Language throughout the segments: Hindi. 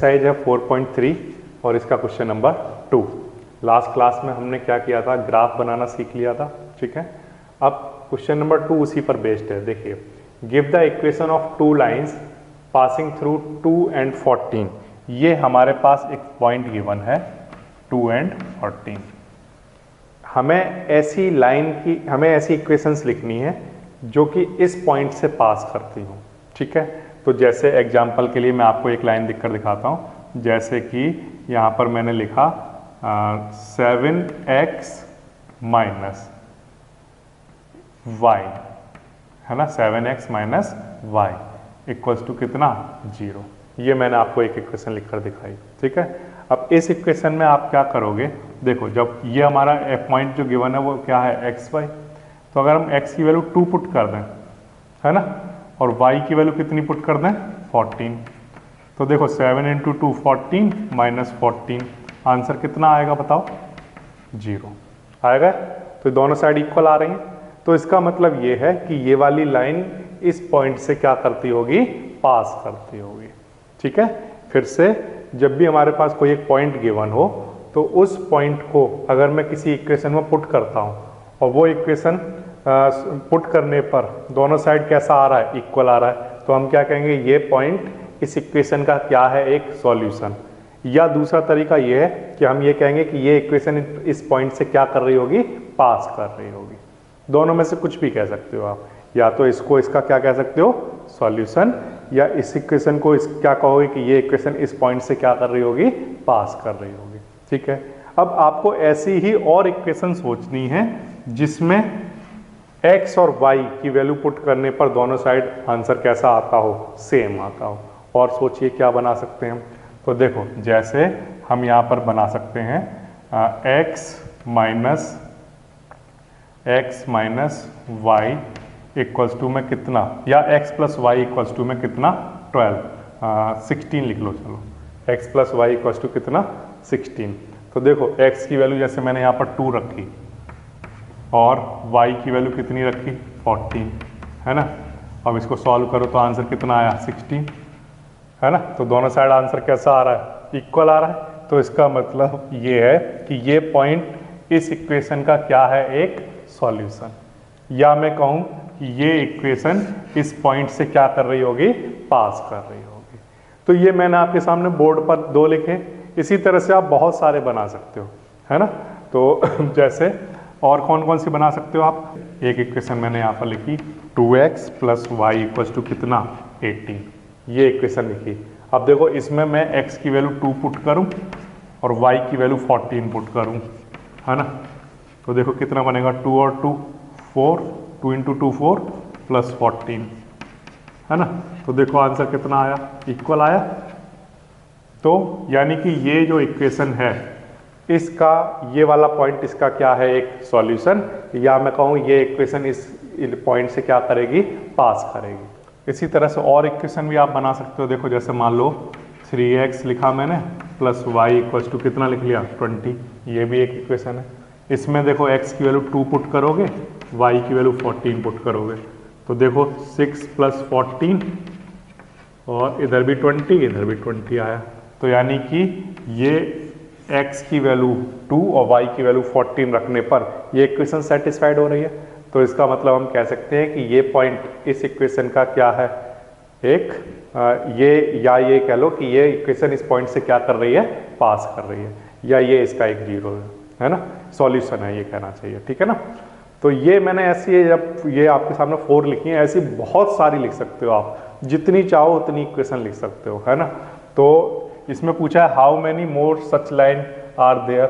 साइज है 4.3 और इसका क्वेश्चन नंबर 2। लास्ट क्लास में हमने क्या किया था, ग्राफ बनाना सीख लिया था, ठीक है। अब क्वेश्चन नंबर 2 उसी पर बेस्ड है। देखिए, give the equation of two lines passing through 2 and 14। ये हमारे पास एक पॉइंट गिवन है 2 and 14। हमें ऐसी इक्वेशंस लिखनी है जो कि इस पॉइंट से पास करती हो, ठीक है। तो जैसे एग्जाम्पल के लिए मैं आपको एक लाइन लिखकर दिखाता हूँ। जैसे कि यहाँ पर मैंने लिखा 7x माइनस वाई, है ना, 7x minus Y equals to कितना, 0। ये मैंने आपको एक इक्वेशन लिखकर दिखाई, ठीक है। अब इस इक्वेशन में आप क्या करोगे, देखो जब ये हमारा पॉइंट जो गिवन है वो क्या है, एक्स वाई। तो अगर हम x की वैल्यू 2 पुट कर दें, है ना, और y की वैल्यू कितनी पुट कर दें, 14। तो देखो 7 इंटू 2 14 माइनस 14, आंसर कितना आएगा बताओ, 0 आएगा। तो दोनों साइड इक्वल आ रही हैं। तो इसका मतलब ये है कि ये वाली लाइन इस पॉइंट से क्या करती होगी, पास करती होगी, ठीक है। फिर से जब भी हमारे पास कोई एक पॉइंट गिवन हो तो उस पॉइंट को अगर मैं किसी इक्वेशन में पुट करता हूँ और वो इक्वेशन पुट करने पर दोनों साइड कैसा आ रहा है, इक्वल आ रहा है, तो हम क्या कहेंगे, ये पॉइंट इस इक्वेशन का क्या है, एक सॉल्यूशन। या दूसरा तरीका ये है कि हम ये कहेंगे कि ये इक्वेशन इस पॉइंट से क्या कर रही होगी, पास कर रही होगी। दोनों में से कुछ भी कह सकते हो आप, या तो इसको इसका क्या कह सकते हो, सॉल्यूशन, या इस इक्वेशन को क्या कहोगे कि ये इक्वेशन इस पॉइंट से क्या कर रही होगी, पास कर रही होगी, ठीक है। अब आपको ऐसी ही और इक्वेशन सोचनी है जिसमें x और y की वैल्यू पुट करने पर दोनों साइड आंसर कैसा आता हो, सेम आता हो। और सोचिए क्या बना सकते हैं। तो देखो जैसे हम यहाँ पर बना सकते हैं x minus Y equals to में कितना, या x plus Y equals to में कितना, 16 लिख लो, चलो x plus Y equals to कितना, 16। तो देखो x की वैल्यू जैसे मैंने यहाँ पर 2 रखी और y की वैल्यू कितनी रखी, 14, है ना। अब इसको सॉल्व करो तो आंसर कितना आया, 16, है ना। तो दोनों साइड आंसर कैसा आ रहा है, इक्वल आ रहा है। तो इसका मतलब ये है कि ये पॉइंट इस इक्वेशन का क्या है, एक सॉल्यूशन। या मैं कहूँ कि ये इक्वेशन इस पॉइंट से क्या कर रही होगी, पास कर रही होगी। तो ये मैंने आपके सामने बोर्ड पर 2 लिखे। इसी तरह से आप बहुत सारे बना सकते हो, है ना। तो जैसे और कौन कौन सी बना सकते हो आप, एक इक्वेशन मैंने यहाँ पर लिखी 2x plus Y equals to कितना, 18। ये इक्वेशन लिखी। अब देखो इसमें मैं x की वैल्यू 2 पुट करूँ और y की वैल्यू 14 पुट करूँ, है ना। तो देखो कितना बनेगा, 2 और 2 4, 2 इंटू 2 4 प्लस 14, है ना। तो देखो आंसर कितना आया, इक्वल आया। तो यानी कि ये जो इक्वेशन है इसका ये वाला पॉइंट इसका क्या है, एक सॉल्यूशन। या मैं कहूँ ये इक्वेशन इस पॉइंट से क्या करेगी, पास करेगी। इसी तरह से और इक्वेशन भी आप बना सकते हो। देखो जैसे मान लो 3x लिखा मैंने प्लस वाई इक्वल्स टू कितना लिख लिया, 20। ये भी एक इक्वेशन है। इसमें देखो x की वैल्यू 2 पुट करोगे, y की वैल्यू 14 पुट करोगे। तो देखो 6 प्लस 14 और इधर भी 20, इधर भी 20 आया। तो यानी कि ये x की वैल्यू 2 और y की वैल्यू 14 रखने पर ये इक्वेशन सेटिस्फाइड हो रही है। तो इसका मतलब हम कह सकते हैं कि ये पॉइंट इस इक्वेशन का क्या है, एक ये कह लो कि ये इक्वेशन इस पॉइंट से क्या कर रही है, पास कर रही है, या ये इसका एक 0 है ना, सॉल्यूशन है, ये कहना चाहिए, ठीक है ना। तो ये मैंने ऐसी, जब ये आपके सामने 4 लिखी है, ऐसी बहुत सारी लिख सकते हो आप, जितनी चाहो उतनी इक्वेशन लिख सकते हो, है ना। तो इसमें पूछा है how many more such line are there.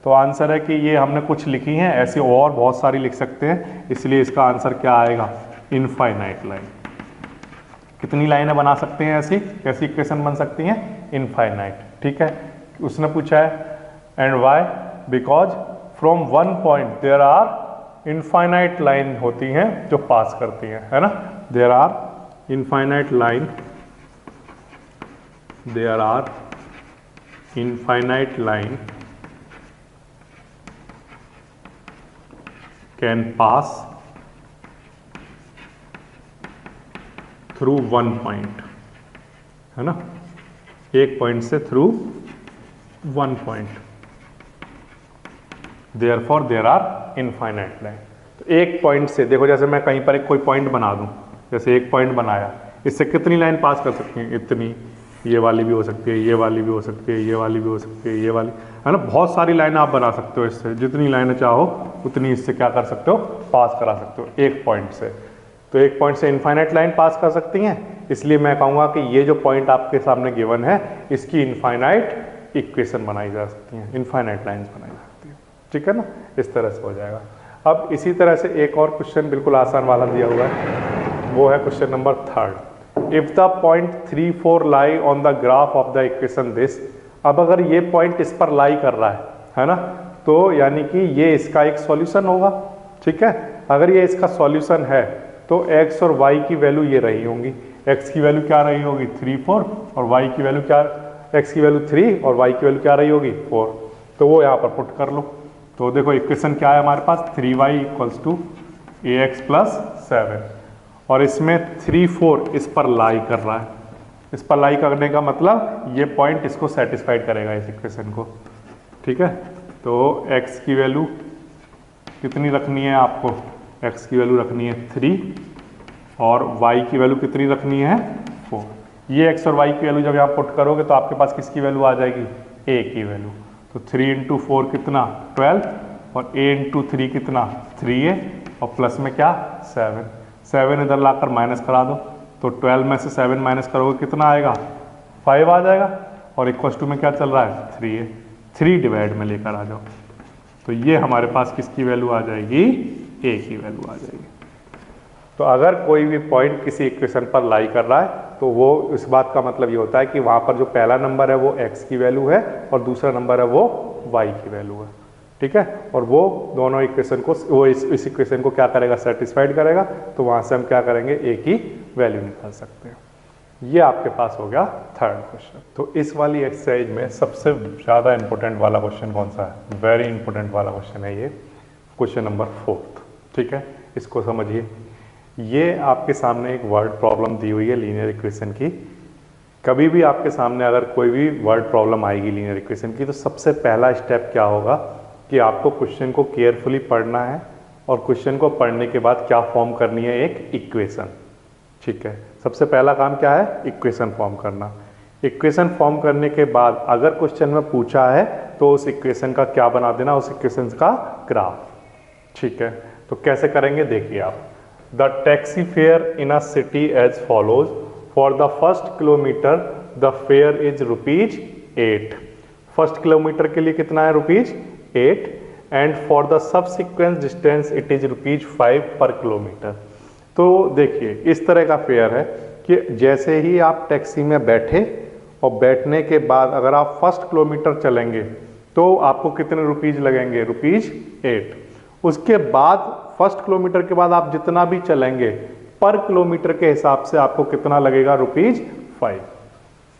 तो आंसर है कि ये हमने कुछ लिखी हैं, ऐसी और बहुत सारी लिख सकते हैं, इसलिए इसका आंसर क्या आएगा, इनफाइनाइट लाइन। कितनी लाइनें बना सकते हैं, ऐसी कैसी इक्वेशन बन सकती हैं, इनफाइनाइट, ठीक है। उसने पूछा है and Y, because from one point there are infinite line होती हैं जो पास करती हैं, है ना। There are infinite line, there are infinite line can pass through one point, है ना। एक पॉइंट से through one point, therefore there are infinite line. तो एक पॉइंट से देखो, जैसे मैं कहीं पर एक कोई पॉइंट बना दूं, जैसे एक पॉइंट बनाया, इससे कितनी लाइन पास कर सकती हैं? इतनी, ये वाली भी हो सकती है, ये वाली भी हो सकती है, ये वाली भी हो सकती है, ये वाली, है ना। बहुत सारी लाइन आप बना सकते हो इससे, जितनी लाइन चाहो उतनी इससे क्या कर सकते हो? पास करा सकते हो एक पॉइंट से। तो एक पॉइंट से इनफाइनाइट लाइन पास कर सकती हैं, इसलिए मैं कहूँगा कि ये जो पॉइंट आपके सामने गिवन है, इसकी इनफाइनाइट इक्वेशन बनाई जा सकती हैं, इनफाइनाइट लाइन्स बनाई जा सकती हैं, ठीक है ना। इस तरह से हो जाएगा। अब इसी तरह से एक और क्वेश्चन बिल्कुल आसान वाला दिया हुआ है, वो है question number 3। If the point 3, 4 lie on the graph of the equation this. अब अगर ये पॉइंट इस पर लाई कर रहा है ना, तो यानी कि ये इसका एक सॉल्यूशन होगा, ठीक है। अगर ये इसका सॉल्यूशन है तो x और y की वैल्यू ये रही होंगी। x की वैल्यू क्या रही होगी? 3, 4, और y की वैल्यू क्या, x की वैल्यू 3 और y की वैल्यू क्या रही होगी? 4। तो वो यहाँ पर पुट कर लो। तो देखो इक्वेशन क्या है हमारे पास? 3y = ax + 7, और इसमें 3, 4 इस पर लाई कर रहा है। इस पर लाई करने का मतलब ये पॉइंट इसको सेटिस्फाइड करेगा, इस इक्वेशन को, ठीक है। तो x की वैल्यू कितनी रखनी है आपको? x की वैल्यू रखनी है 3 और y की वैल्यू कितनी रखनी है? 4। ये x और y की वैल्यू जब यहाँ पुट करोगे तो आपके पास किसकी वैल्यू आ जाएगी? a की वैल्यू। तो 3 × 4 कितना? 12, और a × 3 कितना? 3a, और प्लस में क्या? 7। 7 इधर लाकर माइनस करा दो, तो 12 में से 7 माइनस करोगे कितना आएगा? 5 आ जाएगा, और इक्वल टू में क्या चल रहा है? 3a। 3 डिवाइड में लेकर आ जाओ, तो ये हमारे पास किसकी वैल्यू आ जाएगी? a की वैल्यू आ जाएगी। तो अगर कोई भी पॉइंट किसी इक्वेशन पर लाई कर रहा है तो वो इस बात का मतलब ये होता है कि वहाँ पर जो पहला नंबर है वो x की वैल्यू है और दूसरा नंबर है वो y की वैल्यू है, ठीक है। और वो दोनों इक्वेशन को, वो इस इक्वेशन को क्या करेगा? सेटिस्फाइड करेगा। तो वहाँ से हम क्या करेंगे? a की वैल्यू निकाल सकते हैं। ये आपके पास हो गया 3rd क्वेश्चन। तो इस वाली एक्सरसाइज में सबसे ज़्यादा इंपॉर्टेंट वाला क्वेश्चन कौन सा है? वेरी इंपॉर्टेंट वाला क्वेश्चन है ये, क्वेश्चन नंबर 4, ठीक है। इसको समझिए। ये आपके सामने एक वर्ड प्रॉब्लम दी हुई है लीनियर इक्वेशन की। कभी भी आपके सामने अगर कोई भी वर्ड प्रॉब्लम आएगी लीनियर इक्वेशन की, तो सबसे पहला स्टेप क्या होगा कि आपको क्वेश्चन को केयरफुली पढ़ना है, और क्वेश्चन को पढ़ने के बाद क्या फॉर्म करनी है? एक इक्वेशन, ठीक है। सबसे पहला काम क्या है? इक्वेशन फॉर्म करना। इक्वेशन फॉर्म करने के बाद अगर क्वेश्चन में पूछा है तो उस इक्वेशन का क्या बना देना? उस इक्वेशन का ग्राफ, ठीक है। तो कैसे करेंगे देखिए आप। The taxi fare in a city as follows. For the first kilometre the fare is ₹8। First kilometre के लिए कितना है? ₹8। And for the subsequent distance it is ₹5 per kilometre. तो देखिए इस तरह का फेयर है कि जैसे ही आप टैक्सी में बैठे और बैठने के बाद अगर आप फर्स्ट किलोमीटर चलेंगे तो आपको कितने रुपीज लगेंगे? ₹8। उसके बाद फर्स्ट किलोमीटर के बाद आप जितना भी चलेंगे पर किलोमीटर के हिसाब से आपको कितना लगेगा? ₹5।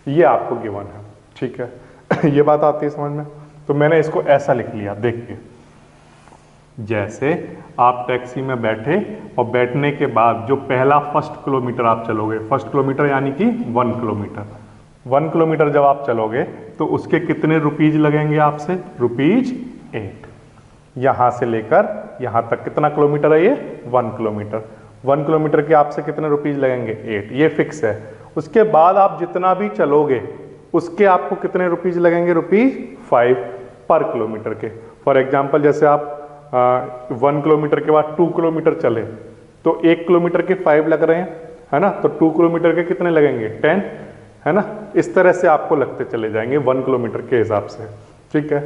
ये आपको गिवन है, ठीक है। ये बात आती है समझ में? तो मैंने इसको ऐसा लिख लिया, देखिए जैसे आप टैक्सी में बैठे और बैठने के बाद जो पहला फर्स्ट किलोमीटर आप चलोगे, फर्स्ट किलोमीटर यानी कि 1 किलोमीटर, 1 किलोमीटर जब आप चलोगे तो उसके कितने रुपीज लगेंगे आपसे? ₹8। यहाँ से लेकर यहाँ तक कितना किलोमीटर है ये? 1 किलोमीटर। 1 किलोमीटर के आपसे कितने रुपीज लगेंगे? 8, ये फिक्स है। उसके बाद आप जितना भी चलोगे उसके आपको कितने रुपीज लगेंगे? ₹5 पर किलोमीटर के। फॉर एग्जाम्पल जैसे आप 1 किलोमीटर के बाद 2 किलोमीटर चले तो 1 किलोमीटर के 5 लग रहे हैं, है ना। तो 2 किलोमीटर के कितने लगेंगे? 10, है ना। इस तरह से आपको लगते चले जाएंगे 1 किलोमीटर के हिसाब से, ठीक है।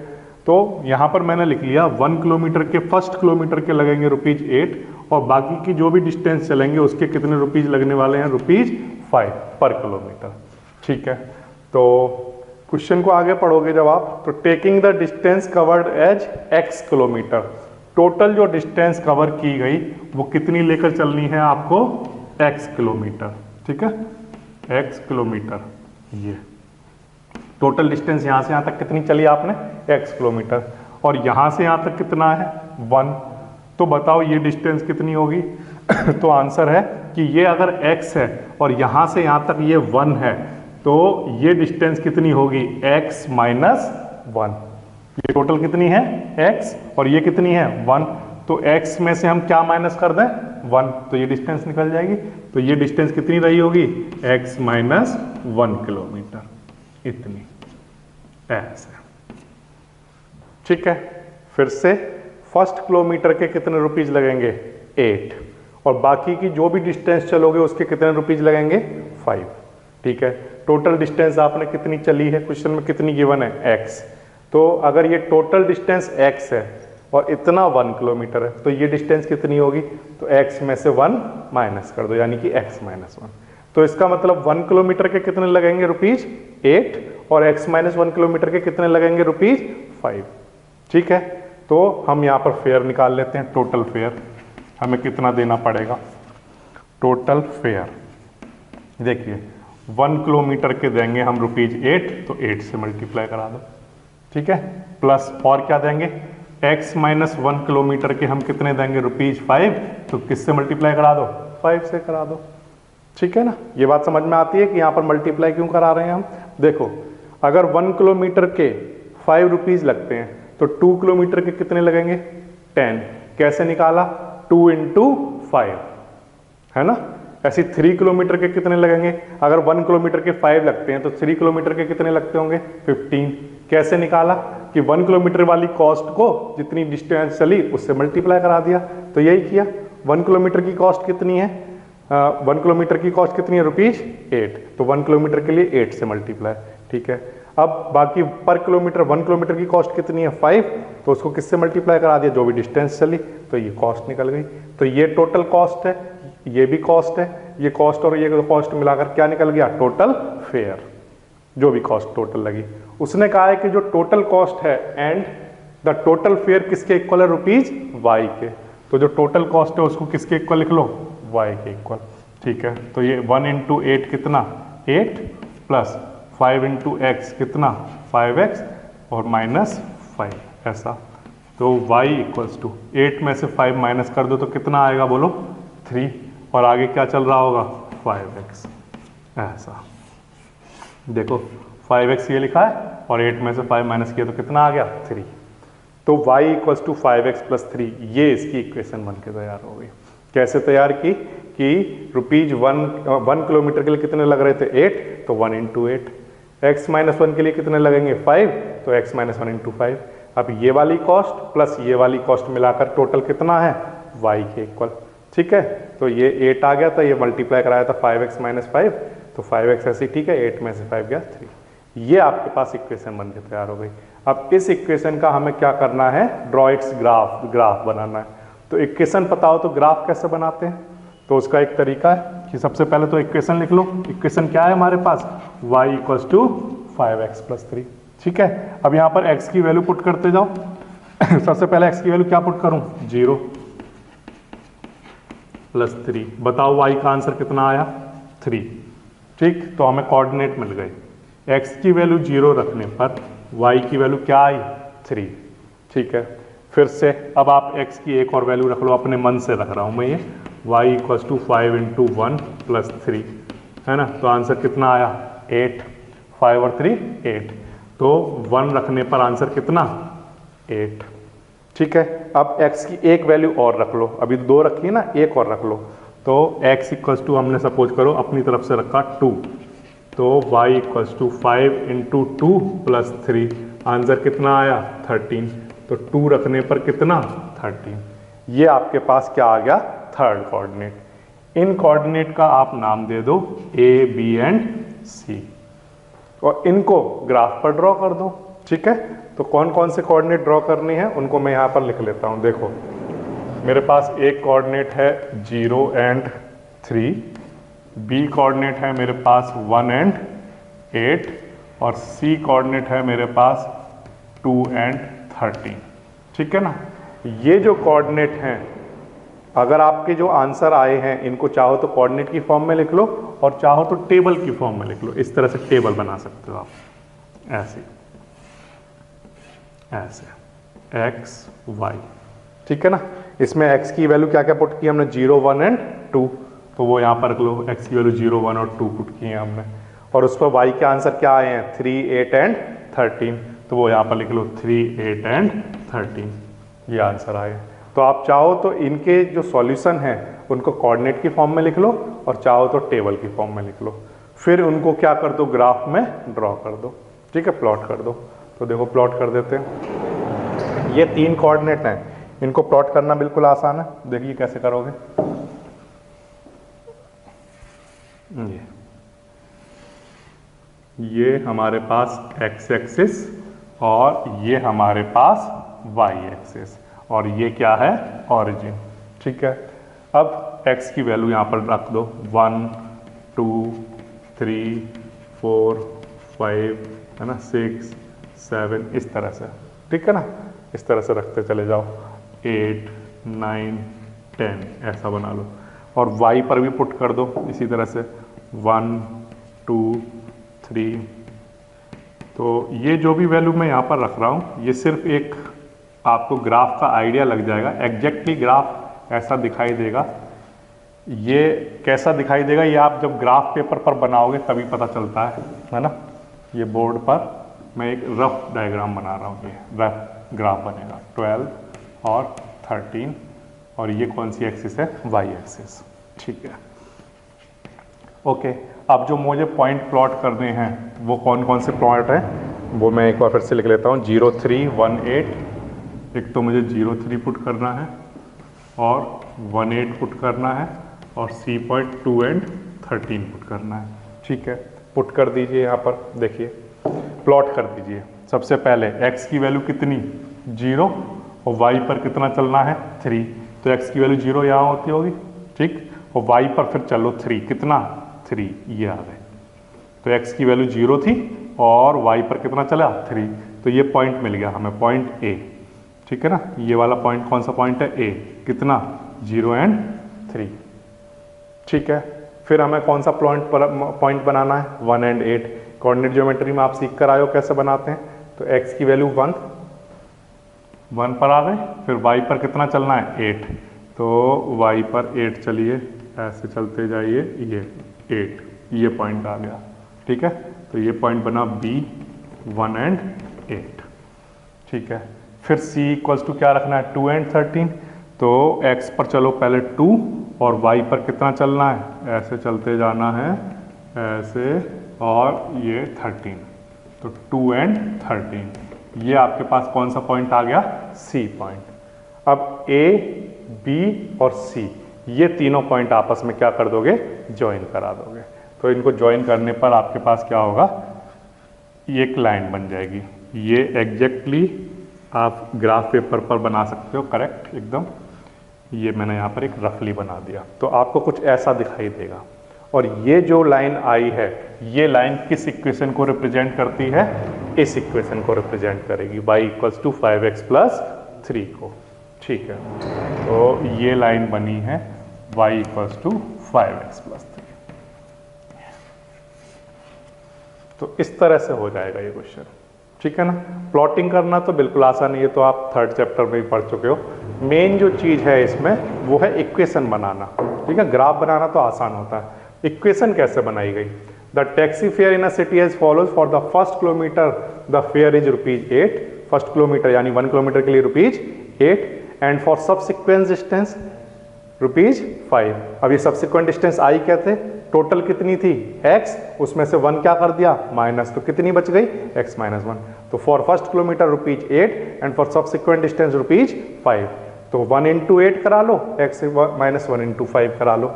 तो यहाँ पर मैंने लिख लिया 1 किलोमीटर के फर्स्ट किलोमीटर के लगेंगे ₹8 और बाकी की जो भी डिस्टेंस चलेंगे उसके कितने रुपीज लगने वाले हैं? ₹5 पर किलोमीटर, ठीक है। तो क्वेश्चन को आगे पढ़ोगे जब आप, तो taking the distance covered as x kilometre, total जो डिस्टेंस कवर की गई वो कितनी लेकर चलनी है आपको? x किलोमीटर, ठीक है, x किलोमीटर। ये टोटल डिस्टेंस यहाँ से यहाँ तक कितनी चली आपने? x kilometre. और यहाँ से यहाँ तक कितना है? 1। तो बताओ ये डिस्टेंस कितनी होगी? तो आंसर है कि ये अगर x है और यहाँ से यहाँ तक ये 1 है तो ये डिस्टेंस कितनी होगी, x माइनस 1। ये टोटल कितनी है x और ये कितनी है 1, तो x में से हम क्या माइनस कर दें 1, तो ये डिस्टेंस निकल जाएगी। तो ये डिस्टेंस कितनी रही होगी, x माइनस 1 किलोमीटर, इतनी, ऐसे। ठीक है, फिर से फर्स्ट किलोमीटर के कितने रुपीज लगेंगे 8, और बाकी की जो भी डिस्टेंस चलोगे उसके कितने रुपीज लगेंगे 5। ठीक है, टोटल डिस्टेंस आपने कितनी चली है, क्वेश्चन में कितनी गिवन है x, तो अगर ये टोटल डिस्टेंस x है और इतना 1 किलोमीटर है तो ये डिस्टेंस कितनी होगी, तो x में से 1 माइनस कर दो, यानी कि x माइनस 1। तो इसका मतलब 1 किलोमीटर के कितने लगेंगे रुपीज 8 और x माइनस 1 किलोमीटर के कितने लगेंगे रुपीज 5। ठीक है, तो हम यहाँ पर फेयर निकाल लेते हैं, टोटल फेयर हमें कितना देना पड़ेगा। टोटल फेयर देखिए 1 किलोमीटर के देंगे हम रुपीज 8, तो 8 से मल्टीप्लाई करा दो। ठीक है, प्लस और क्या देंगे, x माइनस 1 किलोमीटर के हम कितने देंगे रुपीज 5, तो किससे मल्टीप्लाई करा दो 5 से करा दो। ठीक है ना, ये बात समझ में आती है कि यहाँ पर मल्टीप्लाई क्यों करा रहे हैं हम। देखो अगर 1 किलोमीटर के 5 रुपीज लगते हैं तो 2 किलोमीटर के कितने लगेंगे 10, कैसे निकाला 2 इंटू 5, है ना। ऐसे 3 किलोमीटर के कितने लगेंगे, अगर 1 किलोमीटर के 5 लगते हैं तो 3 किलोमीटर के कितने लगते होंगे 15, कैसे निकाला कि 1 किलोमीटर वाली कॉस्ट को जितनी डिस्टेंस चली उससे मल्टीप्लाई करा दिया, तो यही किया। 1 किलोमीटर की कॉस्ट कितनी है, 1 किलोमीटर की कॉस्ट कितनी है रुपीज 8, तो 1 किलोमीटर के लिए 8 से मल्टीप्लाई। ठीक है, अब बाकी पर किलोमीटर 1 किलोमीटर की कॉस्ट कितनी है 5, तो उसको किससे मल्टीप्लाई करा दिया, जो भी डिस्टेंस चली, तो ये कॉस्ट निकल गई। तो ये टोटल कॉस्ट है, ये भी कॉस्ट है, ये कॉस्ट और ये कॉस्ट मिलाकर क्या निकल गया टोटल फेयर, जो भी कॉस्ट टोटल लगी। उसने कहा है कि जो टोटल कॉस्ट है एंड द टोटल फेयर किसके इक्वल है रुपीज y के, तो जो टोटल कॉस्ट है उसको किसके इक्वल लिख लो y के इक्वल। ठीक है, तो ये 1 इंटू 8 कितना 8 प्लस 5 इंटू एक्स कितना 5x और माइनस 5, ऐसा। तो y इक्वल्स टू 8 में से 5 माइनस कर दो तो कितना आएगा बोलो 3, और आगे क्या चल रहा होगा 5x, ऐसा। देखो 5x ये लिखा है और 8 में से 5 माइनस किया तो कितना आ गया 3, तो y equals to 5x plus 3, ये इसकी इक्वेशन बन के तैयार हो गई। कैसे तैयार की कि रुपीज 1 किलोमीटर के लिए कितने लग रहे थे 8, तो 1 इंटू 8, x माइनस 1 के लिए कितने लगेंगे 5, तो x माइनस 1 इंटू 5। अब ये वाली कॉस्ट प्लस ये वाली कॉस्ट मिलाकर टोटल कितना है y के इक्वल। ठीक है, तो ये 8 आ गया था, ये मल्टीप्लाई कराया था 5x माइनस 5, तो 5x ऐसे ठीक है, 8 में से 5 गया 3। ये आपके पास इक्वेशन बन के तैयार हो गई। अब इस इक्वेशन का हमें क्या करना है, ड्रॉ इट्स ग्राफ बनाना है। तो इक्वेशन पता हो तो ग्राफ कैसे बनाते हैं, तो उसका एक तरीका है कि सबसे पहले तो इक्वेशन लिख लो। इक्वेशन क्या है हमारे पास, y equals to 5x plus 3। ठीक है, अब यहाँ पर x की वैल्यू पुट करते जाओ। सबसे पहले x की वैल्यू क्या पुट करूँ 0 प्लस 3, बताओ y का आंसर कितना आया 3। ठीक, तो हमें कोऑर्डिनेट मिल गए, x की वैल्यू 0 रखने पर y की वैल्यू क्या आई 3। ठीक है, फिर से अब आप x की एक और वैल्यू रख लो, अपने मन से रख रहा हूँ मैं ये, y equals to 5 into 1 plus 3, है ना। तो आंसर कितना आया 8, 5 और 3 8, तो 1 रखने पर आंसर कितना 8। ठीक है, अब x की एक वैल्यू और रख लो, अभी 2 रखी है ना, एक और रख लो, तो x इक्वल्स टू हमने सपोज करो अपनी तरफ से रखा 2, तो y equals to 5 into 2 plus 3, answer कितना आया 13, तो 2 रखने पर कितना 13। ये आपके पास क्या आ गया थर्ड कोऑर्डिनेट। इन कोऑर्डिनेट का आप नाम दे दो a, b एंड c, और इनको ग्राफ पर ड्रॉ कर दो। ठीक है, तो कौन कौन से कोऑर्डिनेट ड्रॉ करने हैं उनको मैं यहाँ पर लिख लेता हूँ। देखो मेरे पास एक कोऑर्डिनेट है 0 एंड 3, b कोऑर्डिनेट है मेरे पास 1 एंड 8, और c कोऑर्डिनेट है मेरे पास 2 एंड 13। ठीक है ना, ये जो कोऑर्डिनेट हैं, अगर आपके जो आंसर आए हैं इनको चाहो तो कोऑर्डिनेट की फॉर्म में लिख लो और चाहो तो टेबल की फॉर्म में लिख लो। इस तरह से टेबल बना सकते हो आप, ऐसे ऐसे x y। ठीक है ना, इसमें x की वैल्यू क्या क्या पुट की हमने 0 1 एंड 2, तो वो यहाँ पर रख लो, x की वैल्यू 0 1 और 2 पुट की है हमने। और उस पर y के आंसर क्या आए हैं 3, 8 एंड 13, तो वो यहाँ पर लिख लो 3, 8 एंड 13, ये आंसर आए। तो आप चाहो तो इनके जो सॉल्यूशन है उनको कोऑर्डिनेट की फॉर्म में लिख लो और चाहो तो टेबल की फॉर्म में लिख लो, फिर उनको क्या कर दो ग्राफ में ड्रॉ कर दो, ठीक है, प्लॉट कर दो। तो देखो प्लॉट कर देते हैं। ये 3 कोऑर्डिनेट हैं, इनको प्लॉट करना बिल्कुल आसान है। देखिए कैसे करोगे। ये हमारे पास x एक्सिस और ये हमारे पास y एक्सिस और ये क्या है ओरिजिन, ठीक है। अब x की वैल्यू यहाँ पर रख दो 1, 2, 3, 4, 5 है ना, 6, 7 इस तरह से, ठीक है ना, इस तरह से रखते चले जाओ 8, 9, 10 ऐसा बना लो और y पर भी पुट कर दो इसी तरह से 1, 2, 3। तो ये जो भी वैल्यू मैं यहाँ पर रख रहा हूँ ये सिर्फ एक आपको ग्राफ का आइडिया लग जाएगा। एग्जैक्टली ग्राफ ऐसा दिखाई देगा, ये कैसा दिखाई देगा ये आप जब ग्राफ पेपर पर बनाओगे तभी पता चलता है ना। ये बोर्ड पर मैं एक रफ डायग्राम बना रहा हूँ, ये रफ ग्राफ बनेगा 12 और 13 और ये कौन सी एक्सिस है y एक्सिस, ठीक है। ओके, अब जो मुझे पॉइंट प्लॉट करने हैं वो कौन कौन से पॉइंट हैं वो मैं एक बार फिर से लिख लेता हूँ। 0, 3, 1, 8, एक तो मुझे 0, 3 पुट करना है और 1, 8 पुट करना है और C पॉइंट 2 एंड 13 पुट करना है, ठीक है। पुट कर दीजिए यहाँ पर, देखिए प्लॉट कर दीजिए। सबसे पहले x की वैल्यू कितनी 0 और y पर कितना चलना है 3, तो x की वैल्यू 0 यहाँ होती होगी, ठीक, और y पर फिर चलो 3, कितना 3, ये आ गए। तो x की वैल्यू 0 थी और y पर कितना चला 3, तो ये पॉइंट मिल गया हमें, पॉइंट A, ठीक है ना। ये वाला पॉइंट कौन सा पॉइंट है A, कितना 0 एंड 3, ठीक है। फिर हमें कौन सा पॉइंट बनाना है 1 एंड 8। कोऑर्डिनेट ज्योमेट्री में आप सीख कर आए हो कैसे बनाते हैं। तो x की वैल्यू 1 पर आ गए, फिर y पर कितना चलना है 8, तो y पर 8 चलिए, ऐसे चलते जाइए, ये 8, ये पॉइंट आ गया, ठीक है। तो ये पॉइंट बना B 1 एंड 8, ठीक है। फिर C इक्वल्स टू क्या रखना है 2 एंड 13, तो x पर चलो पहले 2 और y पर कितना चलना है, ऐसे चलते जाना है ऐसे, और ये 13, तो 2 एंड 13, ये आपके पास कौन सा पॉइंट आ गया C पॉइंट। अब A, B और C ये तीनों पॉइंट आपस में क्या कर दोगे ज्वाइन करा दोगे। तो इनको ज्वाइन करने पर आपके पास क्या होगा, ये एक लाइन बन जाएगी। ये एग्जैक्टली आप ग्राफ पेपर पर बना सकते हो, करेक्ट एकदम। ये मैंने यहाँ पर एक रफली बना दिया, तो आपको कुछ ऐसा दिखाई देगा। और ये जो लाइन आई है ये लाइन किस इक्वेशन को रिप्रेजेंट करती है, इस इक्वेशन को रिप्रेजेंट करेगी, y equals to 5x plus 3 को, ठीक है। तो ये लाइन बनी है y equals to 5x plus 3। तो इस तरह से हो जाएगा ये क्वेश्चन, ठीक है ना। प्लॉटिंग करना तो बिल्कुल आसान है, ये तो आप 3rd चैप्टर में ही पढ़ चुके हो। मेन जो चीज़ है इसमें वो है इक्वेशन बनाना, ठीक है। ग्राफ बनाना तो आसान होता है, इक्वेशन कैसे बनाई गई। The taxi fare in a city as follows, for the first kilometre the fare is ₹8, first kilometre यानी 1 किलोमीटर के लिए ₹8, एंड फॉर सब्सिक्वेंट डिस्टेंस ₹5। अब ये सब्सिक्वेंट डिस्टेंस आई क्या थे, टोटल कितनी थी x, उसमें से 1 क्या कर दिया माइनस, तो कितनी बच गई x माइनस 1। तो for first kilometre ₹8 and for subsequent distance ₹5। तो 1 इंटू 8 करा लो, x माइनस 1 इंटू 5 करा लो,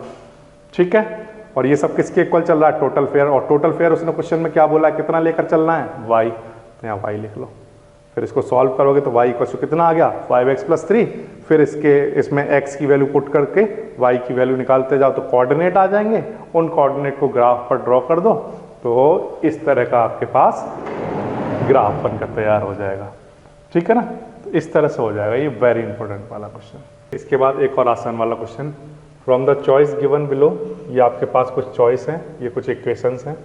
ठीक है। और ये सब किसके इक्वल चल रहा है, टोटल फेयर। और टोटल फेयर उसने क्वेश्चन में क्या बोला है, कितना लेकर चलना है y, तो यहाँ y लिख लो। फिर इसको सॉल्व करोगे तो y इक्वल टू कितना आ गया 5x प्लस 3। फिर इसमें x की वैल्यू पुट करके y की वैल्यू निकालते जाओ तो कोऑर्डिनेट आ जाएंगे, उन कोऑर्डिनेट को ग्राफ पर ड्रॉ कर दो, तो इस तरह का आपके पास ग्राफ बनकर तैयार हो जाएगा, ठीक है ना। तो इस तरह से हो जाएगा, ये वेरी इंपॉर्टेंट वाला क्वेश्चन। इसके बाद एक और आसान वाला question, from the choice given below, ये आपके पास कुछ चॉइस हैं, ये कुछ इक्वेशंस हैं,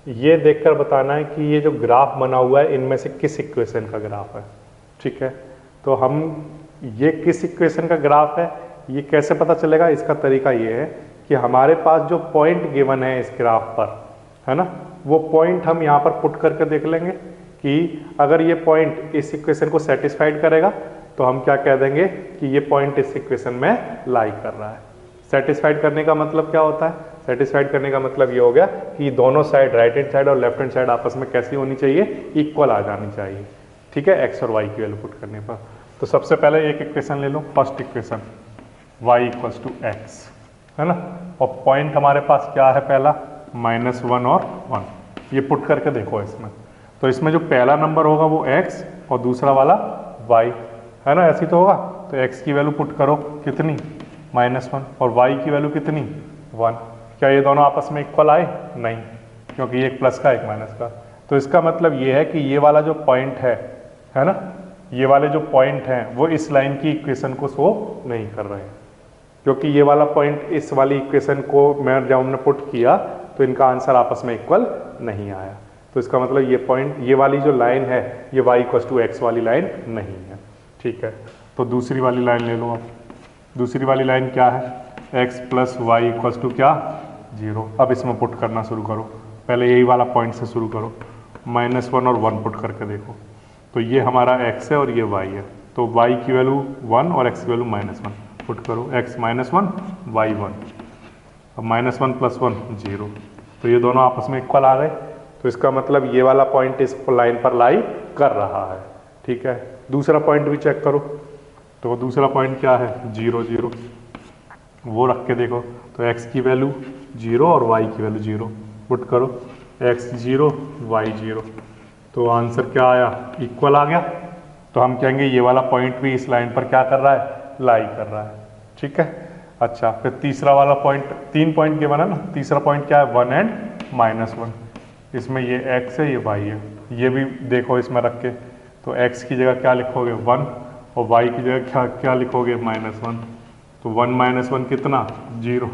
ये देखकर बताना है कि ये जो ग्राफ बना हुआ है इनमें से किस इक्वेशन का ग्राफ है, ठीक है। तो हम ये किस इक्वेशन का ग्राफ है ये कैसे पता चलेगा, इसका तरीका ये है कि हमारे पास जो पॉइंट गिवन है इस ग्राफ पर, है ना, वो पॉइंट हम यहाँ पर पुट करके देख लेंगे कि अगर ये पॉइंट इस इक्वेशन को सेटिस्फाइड करेगा तो हम क्या कह देंगे कि ये पॉइंट इस इक्वेशन में लाई कर रहा है। सेटिस्फाइड करने का मतलब क्या होता है? सेटिस्फाइड करने का मतलब ये हो गया कि दोनों साइड, राइट हैंड साइड और लेफ्ट हैंड साइड आपस में कैसी होनी चाहिए? इक्वल आ जानी चाहिए। ठीक है, एक्स और वाई की वैल्यू पुट करने पर। तो सबसे पहले एक इक्वेशन ले लो, first equation y equals to x, है ना, और पॉइंट हमारे पास क्या है? पहला -1 और 1। ये पुट करके देखो इसमें, तो इसमें जो पहला नंबर होगा वो x और दूसरा वाला y, है ना, ऐसी तो होगा। तो x की वैल्यू पुट करो कितनी? -1, और y की वैल्यू कितनी? 1। क्या ये दोनों आपस में इक्वल आए? नहीं, क्योंकि एक प्लस का एक माइनस का। तो इसका मतलब ये है कि ये वाला जो पॉइंट है ना, ये वाले जो पॉइंट हैं वो इस लाइन की इक्वेशन को शो नहीं कर रहे हैं, क्योंकि ये वाला पॉइंट इस वाली इक्वेशन को मैं जब हमने पुट किया तो इनका आंसर आपस में इक्वल नहीं आया। तो इसका मतलब ये पॉइंट, ये वाली जो लाइन है ये y इक्वल्स टू एक्स वाली लाइन नहीं है। ठीक है, तो दूसरी वाली लाइन ले लो आप। दूसरी वाली लाइन क्या है? x plus Y equals to क्या? 0। अब इसमें पुट करना शुरू करो, पहले यही वाला पॉइंट से शुरू करो, -1 और 1 पुट करके देखो। तो ये हमारा x है और ये y है, तो y की वैल्यू 1 और x की वैल्यू -1 पुट करो, x -1 y 1। अब -1 + 1 0, तो ये दोनों आपस में इक्वल आ गए। तो इसका मतलब ये वाला पॉइंट इस लाइन पर लाई कर रहा है। ठीक है, दूसरा पॉइंट भी चेक करो। तो दूसरा पॉइंट क्या है? 0 0, वो रख के देखो। तो x की वैल्यू 0 और y की वैल्यू 0 पुट करो, x 0 y 0, तो आंसर क्या आया? इक्वल आ गया। तो हम कहेंगे ये वाला पॉइंट भी इस लाइन पर क्या कर रहा है? लाई कर रहा है। ठीक है, अच्छा, फिर तीसरा वाला पॉइंट, 3 पॉइंट के बना ना, तीसरा पॉइंट क्या है? 1 एंड -1। इसमें ये x है, ये y है, ये भी देखो इसमें रख के। तो x की जगह क्या लिखोगे? 1, और y की जगह क्या क्या लिखोगे? -1। तो 1 - 1 कितना? 0।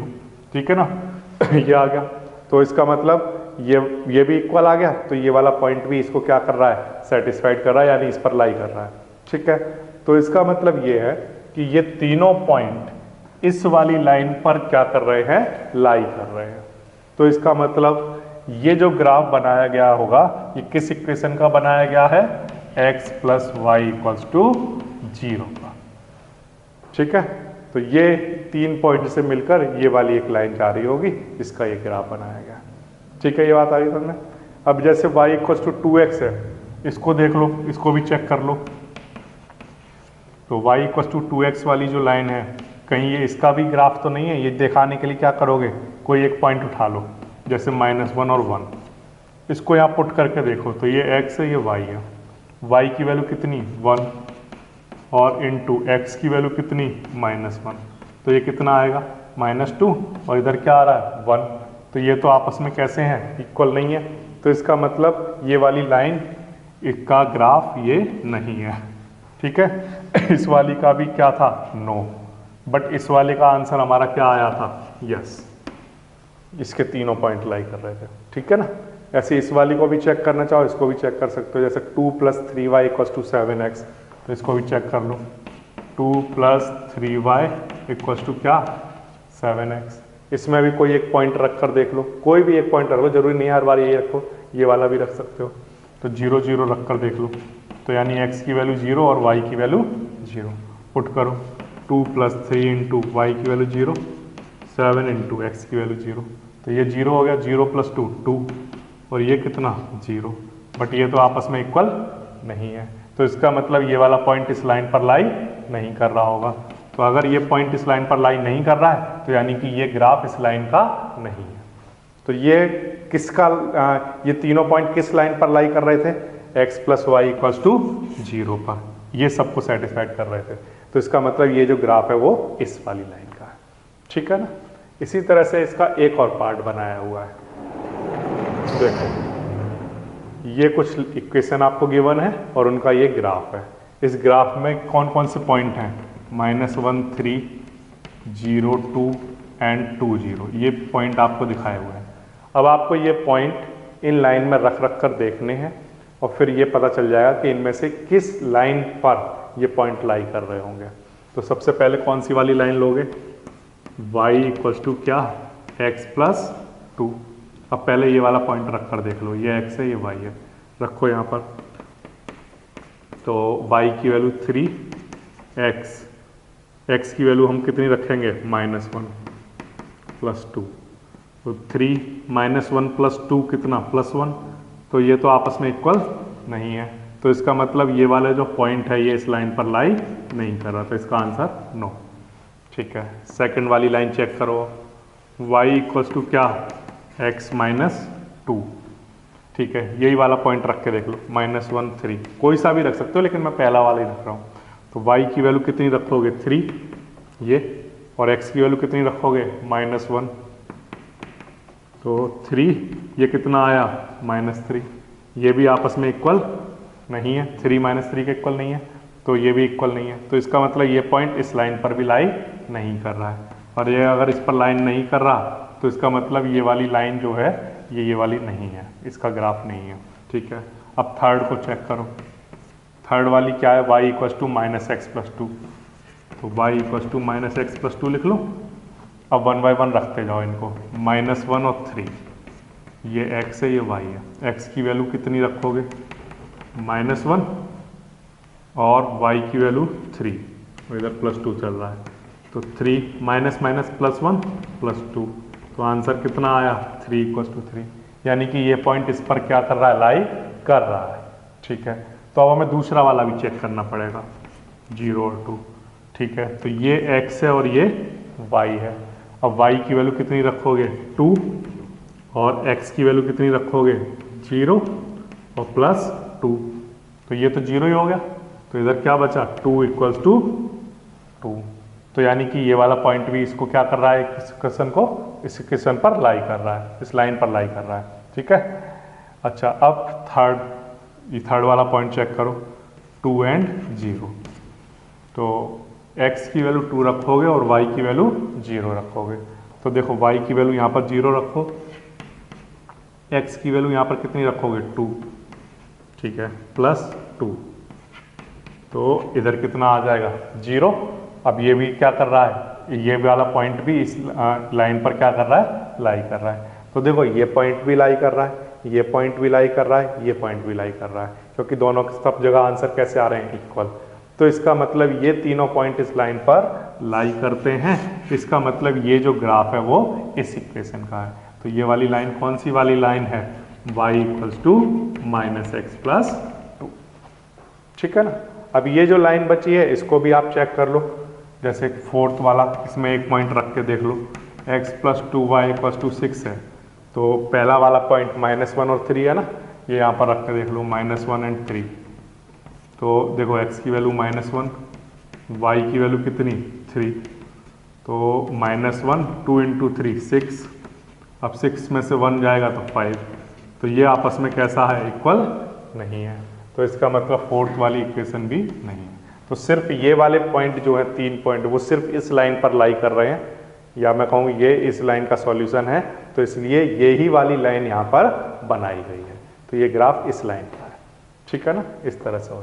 ठीक है ना ये आ गया। तो इसका मतलब ये भी इक्वल आ गया, तो ये वाला पॉइंट भी इसको क्या कर रहा है? सेटिस्फाइड कर रहा है, यानी इस पर लाई कर रहा है। ठीक है, तो इसका मतलब ये है कि ये तीनों पॉइंट इस वाली लाइन पर क्या कर रहे हैं? लाई कर रहे हैं। तो इसका मतलब ये जो ग्राफ बनाया गया होगा ये किस इक्वेशन का बनाया गया है? x plus Y equals to 0 का। ठीक है, तो ये 3 पॉइंट से मिलकर ये वाली एक लाइन जा रही होगी, इसका ये ग्राफ बनाया गया। ठीक है, ये बात आ गई समझ में। अब जैसे y इक्वल्स टू 2x है, इसको देख लो, इसको भी चेक कर लो। तो y इक्वल्स टू 2x वाली जो लाइन है, कहीं ये इसका भी ग्राफ तो नहीं है? ये दिखाने के लिए क्या करोगे? कोई एक पॉइंट उठा लो, जैसे -1 और 1, इसको यहाँ पुट करके देखो। तो ये x है, ये y है। y की वैल्यू कितनी? 1, और इनटू x की वैल्यू कितनी? -1। तो ये कितना आएगा? -2, और इधर क्या आ रहा है? 1। तो ये तो आपस में कैसे हैं? इक्वल नहीं है। तो इसका मतलब ये वाली लाइन, इसका ग्राफ ये नहीं है। ठीक है इस वाली का भी क्या था? नो, बट इस वाले का आंसर हमारा क्या आया था? यस। इसके तीनों पॉइंट लाई कर रहे थे। ठीक है ना, ऐसे इस वाली को भी चेक करना चाहो, इसको भी चेक कर सकते हो। जैसे 2 + 3y इक्वल्स टू 7x, तो इसको भी चेक कर लो। 2 + 3y इक्वल्स टू क्या? 7x। इसमें भी कोई एक पॉइंट रख कर देख लो, कोई भी एक पॉइंट रख लो, जरूरी नहीं हर बार यही रखो, ये वाला भी रख सकते हो। तो 0 0 रख कर देख लो, तो यानी x की वैल्यू 0 और y की वैल्यू 0 पुट करो। 2 + 3 इंटू वाई की वैल्यू 0, 7 इंटू एक्स की वैल्यू 0, तो ये 0 हो गया। 0 + 2 2, और ये कितना? 0। बट ये तो आपस में इक्वल नहीं है, तो इसका मतलब ये वाला पॉइंट इस लाइन पर लाई नहीं कर रहा होगा। तो अगर ये पॉइंट इस लाइन पर लाई नहीं कर रहा है, तो यानी कि ये ग्राफ इस लाइन का नहीं है। तो ये किसका, ये तीनों पॉइंट किस लाइन पर लाई कर रहे थे? x + y इक्वल्स टू 0 पर, ये सबको सेटिस्फाइड कर रहे थे। तो इसका मतलब ये जो ग्राफ है वो इस वाली लाइन का है। ठीक है ना, इसी तरह से इसका एक और पार्ट बनाया हुआ है। देखो, ये कुछ इक्वेशन आपको गिवन है और उनका ये ग्राफ है। इस ग्राफ में कौन कौन से पॉइंट हैं? -1 3 0 2 एंड 2 0, ये पॉइंट आपको दिखाए हुए हैं। अब आपको ये पॉइंट इन लाइन में रख रख कर देखने हैं, और फिर ये पता चल जाएगा कि इनमें से किस लाइन पर ये पॉइंट लाई कर रहे होंगे। तो सबसे पहले कौन सी वाली लाइन लोगे? y इक्वल्स टू क्या? x + 2। अब पहले ये वाला पॉइंट रख कर देख लो, ये x है ये y है, रखो यहाँ पर। तो y की वैल्यू 3, x की वैल्यू हम कितनी रखेंगे -1 + 2, तो 3 -1 + 2 कितना +1, तो ये तो आपस में इक्वल नहीं है, तो इसका मतलब ये वाला जो पॉइंट है ये इस लाइन पर लाई नहीं कर रहा, तो इसका आंसर नो। ठीक है, सेकंड वाली लाइन चेक करो, y = क्या x - 2। ठीक है, यही वाला पॉइंट रख के देख लो, -1 3, कोई सा भी रख सकते हो लेकिन मैं पहला वाला ही रख रहा हूँ। तो y की वैल्यू कितनी रखोगे 3 ये, और x की वैल्यू कितनी रखोगे -1, तो 3 ये कितना आया -3, ये भी आपस में इक्वल नहीं है, 3 - 3 के इक्वल नहीं है, तो ये भी इक्वल नहीं है, तो इसका मतलब ये पॉइंट इस लाइन पर भी लाई नहीं कर रहा है, और ये अगर इस पर लाइन नहीं कर रहा तो इसका मतलब ये वाली लाइन जो है ये वाली नहीं है, इसका ग्राफ नहीं है। ठीक है, अब थर्ड को चेक करो, थर्ड वाली क्या है, y = -x + 2, तो y = -x + 2 लिख लो। अब 1 बाय 1 रखते जाओ इनको, -1 और 3, ये x है ये y है, x की वैल्यू कितनी रखोगे -1 और y की वैल्यू 3, इधर +2 चल रहा है, तो 3 -1 + 2, तो आंसर कितना आया 3 = 3, यानी कि ये पॉइंट इस पर क्या कर रहा है, लाई कर रहा है। ठीक है, तो अब हमें दूसरा वाला भी चेक करना पड़ेगा, 0 और 2। ठीक है, तो ये x है और ये y है, अब y की वैल्यू कितनी रखोगे 2 और x की वैल्यू कितनी रखोगे 0 और +2, तो ये तो 0 ही हो गया, तो इधर क्या बचा 2 = 2, तो यानी कि ये वाला पॉइंट भी इसको क्या कर रहा है, इस क्वेश्चन को इस क्वेश्चन पर लाई कर रहा है, इस लाइन पर लाई कर रहा है। ठीक है, अच्छा अब थर्ड वाला पॉइंट चेक करो, 2 और 0, तो x की वैल्यू 2 रखोगे और y की वैल्यू 0 रखोगे, तो देखो y की वैल्यू यहाँ पर 0 रखो, x की वैल्यू यहाँ पर कितनी रखोगे 2, ठीक है, +2, तो इधर कितना आ जाएगा 0। अब ये भी क्या कर रहा है, ये वाला पॉइंट भी इस लाइन पर क्या कर रहा है, लाई कर रहा है, तो देखो ये पॉइंट भी लाई कर रहा है, ये पॉइंट भी लाई कर रहा है, ये पॉइंट भी लाई कर रहा है, क्योंकि दोनों सब जगह आंसर कैसे आ रहे हैं, इक्वल, तो इसका मतलब ये तीनों पॉइंट इस लाइन पर लाई करते हैं, इसका मतलब ये जो ग्राफ है वो इस इक्वेशन का है। तो ये वाली लाइन कौन सी वाली लाइन है, y = -x + 2। ठीक है ना, अब ये जो लाइन बची है इसको भी आप चेक कर लो, जैसे फोर्थ वाला, इसमें एक पॉइंट रख के देख लो, x + 2y = 6 है, तो पहला वाला पॉइंट -1 और 3 है ना, ये यहाँ पर रख के देख लो, -1 और 3, तो देखो x की वैल्यू -1, y की वैल्यू कितनी 3, तो -1 2 × 3 6, अब 6 में से 1 जाएगा तो 5, तो ये आपस में कैसा है, इक्वल नहीं है, तो इसका मतलब फोर्थ वाली इक्वेशन भी नहीं है। तो सिर्फ ये वाले पॉइंट जो है 3 पॉइंट वो सिर्फ इस लाइन पर लाई कर रहे हैं, या मैं कहूँ ये इस लाइन का सॉल्यूशन है, तो इसलिए ये ही वाली लाइन यहाँ पर बनाई गई है, तो ये ग्राफ इस लाइन का है। ठीक है ना, इस तरह से हो